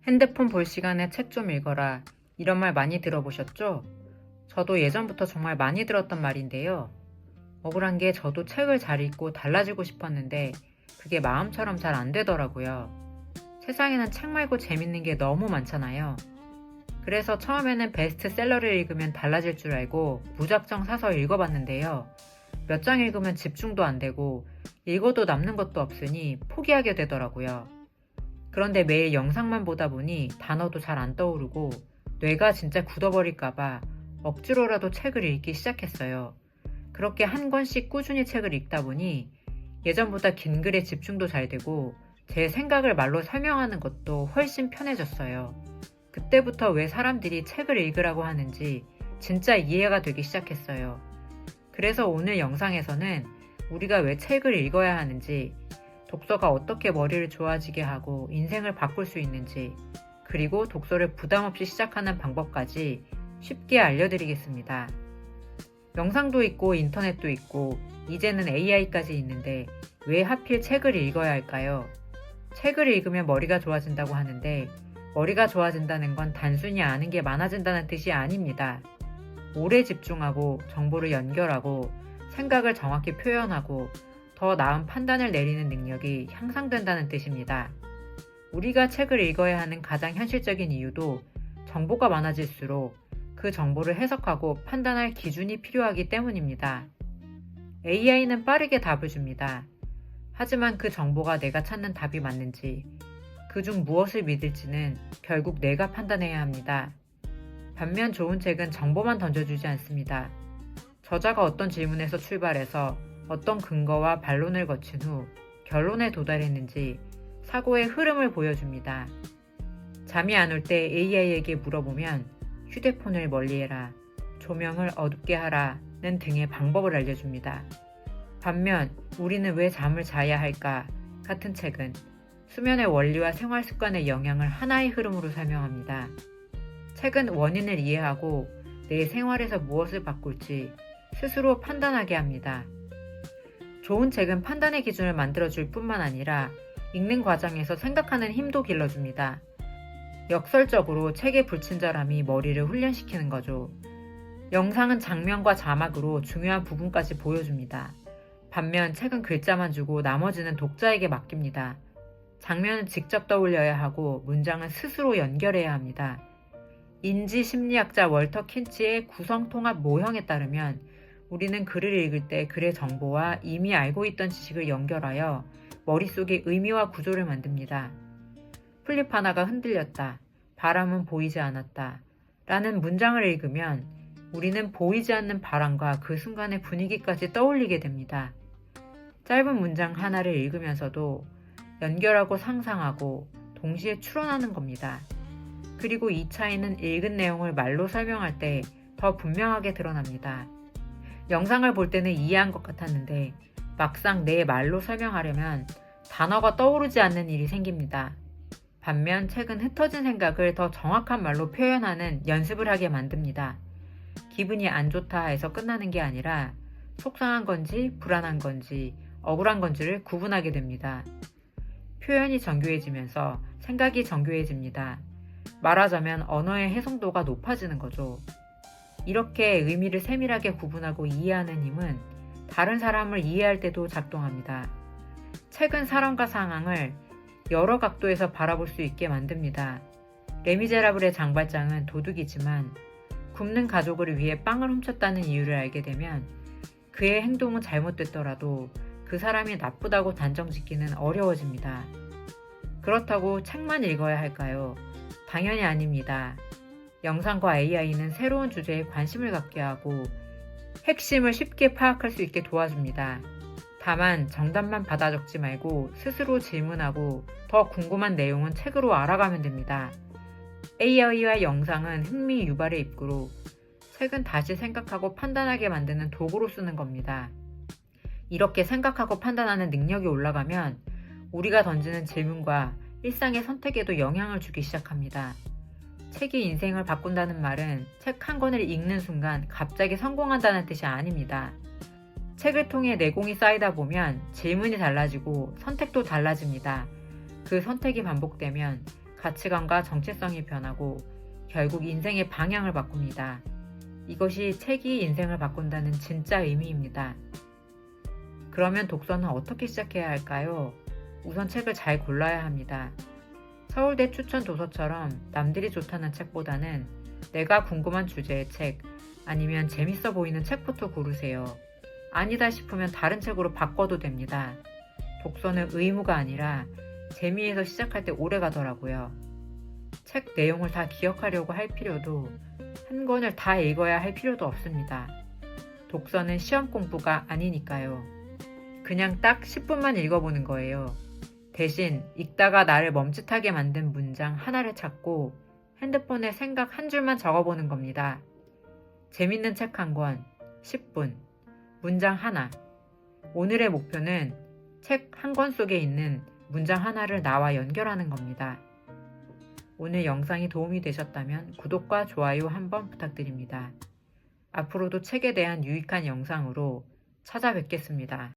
핸드폰 볼 시간에 책 좀 읽어라. 이런 말 많이 들어보셨죠? 저도 예전부터 정말 많이 들었던 말인데요. 억울한 게 저도 책을 잘 읽고 달라지고 싶었는데 그게 마음처럼 잘 안 되더라고요. 세상에는 책 말고 재밌는 게 너무 많잖아요. 그래서 처음에는 베스트셀러를 읽으면 달라질 줄 알고 무작정 사서 읽어봤는데요. 몇 장 읽으면 집중도 안 되고 읽어도 남는 것도 없으니 포기하게 되더라고요. 그런데 매일 영상만 보다 보니 단어도 잘 안 떠오르고 뇌가 진짜 굳어버릴까봐 억지로라도 책을 읽기 시작했어요. 그렇게 한 권씩 꾸준히 책을 읽다 보니 예전보다 긴 글에 집중도 잘 되고 제 생각을 말로 설명하는 것도 훨씬 편해졌어요. 그때부터 왜 사람들이 책을 읽으라고 하는지 진짜 이해가 되기 시작했어요. 그래서 오늘 영상에서는 우리가 왜 책을 읽어야 하는지, 독서가 어떻게 머리를 좋아지게 하고 인생을 바꿀 수 있는지, 그리고 독서를 부담 없이 시작하는 방법까지 쉽게 알려드리겠습니다. 영상도 있고 인터넷도 있고 이제는 AI까지 있는데 왜 하필 책을 읽어야 할까요? 책을 읽으면 머리가 좋아진다고 하는데 머리가 좋아진다는 건 단순히 아는 게 많아진다는 뜻이 아닙니다. 오래 집중하고 정보를 연결하고 생각을 정확히 표현하고 더 나은 판단을 내리는 능력이 향상된다는 뜻입니다. 우리가 책을 읽어야 하는 가장 현실적인 이유도 정보가 많아질수록 그 정보를 해석하고 판단할 기준이 필요하기 때문입니다. AI는 빠르게 답을 줍니다. 하지만 그 정보가 내가 찾는 답이 맞는지, 그중 무엇을 믿을지는 결국 내가 판단해야 합니다. 반면 좋은 책은 정보만 던져주지 않습니다. 저자가 어떤 질문에서 출발해서 어떤 근거와 반론을 거친 후 결론에 도달했는지 사고의 흐름을 보여줍니다. 잠이 안 올 때 AI에게 물어보면 휴대폰을 멀리해라, 조명을 어둡게 하라는 등의 방법을 알려줍니다. 반면 우리는 왜 잠을 자야 할까 같은 책은 수면의 원리와 생활 습관의 영향을 하나의 흐름으로 설명합니다. 책은 원인을 이해하고 내 생활에서 무엇을 바꿀지 스스로 판단하게 합니다. 좋은 책은 판단의 기준을 만들어줄 뿐만 아니라 읽는 과정에서 생각하는 힘도 길러줍니다. 역설적으로 책의 불친절함이 머리를 훈련시키는 거죠. 영상은 장면과 자막으로 중요한 부분까지 보여줍니다. 반면 책은 글자만 주고 나머지는 독자에게 맡깁니다. 장면은 직접 떠올려야 하고 문장은 스스로 연결해야 합니다. 인지 심리학자 월터 킨치의 구성통합 모형에 따르면 우리는 글을 읽을 때 글의 정보와 이미 알고 있던 지식을 연결하여 머릿속에 의미와 구조를 만듭니다. 풀잎 하나가 흔들렸다. 바람은 보이지 않았다. 라는 문장을 읽으면 우리는 보이지 않는 바람과 그 순간의 분위기까지 떠올리게 됩니다. 짧은 문장 하나를 읽으면서도 연결하고 상상하고 동시에 추론하는 겁니다. 그리고 이 차이는 읽은 내용을 말로 설명할 때 더 분명하게 드러납니다. 영상을 볼 때는 이해한 것 같았는데 막상 내 말로 설명하려면 단어가 떠오르지 않는 일이 생깁니다. 반면 책은 흩어진 생각을 더 정확한 말로 표현하는 연습을 하게 만듭니다. 기분이 안 좋다 해서 끝나는 게 아니라 속상한 건지 불안한 건지 억울한 건지를 구분하게 됩니다. 표현이 정교해지면서 생각이 정교해집니다. 말하자면 언어의 해석도가 높아지는 거죠. 이렇게 의미를 세밀하게 구분하고 이해하는 힘은 다른 사람을 이해할 때도 작동합니다. 책은 사람과 상황을 여러 각도에서 바라볼 수 있게 만듭니다. 레미제라블의 장발장은 도둑이지만 굶는 가족을 위해 빵을 훔쳤다는 이유를 알게 되면 그의 행동은 잘못됐더라도 그 사람이 나쁘다고 단정짓기는 어려워집니다. 그렇다고 책만 읽어야 할까요? 당연히 아닙니다. 영상과 AI는 새로운 주제에 관심을 갖게 하고 핵심을 쉽게 파악할 수 있게 도와줍니다. 다만 정답만 받아 적지 말고 스스로 질문하고 더 궁금한 내용은 책으로 알아가면 됩니다. AI와 영상은 흥미 유발의 입구로 책은 다시 생각하고 판단하게 만드는 도구로 쓰는 겁니다. 이렇게 생각하고 판단하는 능력이 올라가면 우리가 던지는 질문과 일상의 선택에도 영향을 주기 시작합니다. 책이 인생을 바꾼다는 말은 책 한 권을 읽는 순간 갑자기 성공한다는 뜻이 아닙니다. 책을 통해 내공이 쌓이다 보면 질문이 달라지고 선택도 달라집니다. 그 선택이 반복되면 가치관과 정체성이 변하고 결국 인생의 방향을 바꿉니다. 이것이 책이 인생을 바꾼다는 진짜 의미입니다. 그러면 독서는 어떻게 시작해야 할까요? 우선 책을 잘 골라야 합니다. 서울대 추천 도서처럼 남들이 좋다는 책보다는 내가 궁금한 주제의 책, 아니면 재밌어 보이는 책부터 고르세요. 아니다 싶으면 다른 책으로 바꿔도 됩니다. 독서는 의무가 아니라 재미에서 시작할 때 오래 가더라고요. 책 내용을 다 기억하려고 할 필요도, 한 권을 다 읽어야 할 필요도 없습니다. 독서는 시험 공부가 아니니까요. 그냥 딱 10분만 읽어보는 거예요. 대신 읽다가 나를 멈칫하게 만든 문장 하나를 찾고 핸드폰에 생각 한 줄만 적어보는 겁니다. 재밌는 책 한 권, 10분, 문장 하나. 오늘의 목표는 책 한 권 속에 있는 문장 하나를 나와 연결하는 겁니다. 오늘 영상이 도움이 되셨다면 구독과 좋아요 한번 부탁드립니다. 앞으로도 책에 대한 유익한 영상으로 찾아뵙겠습니다.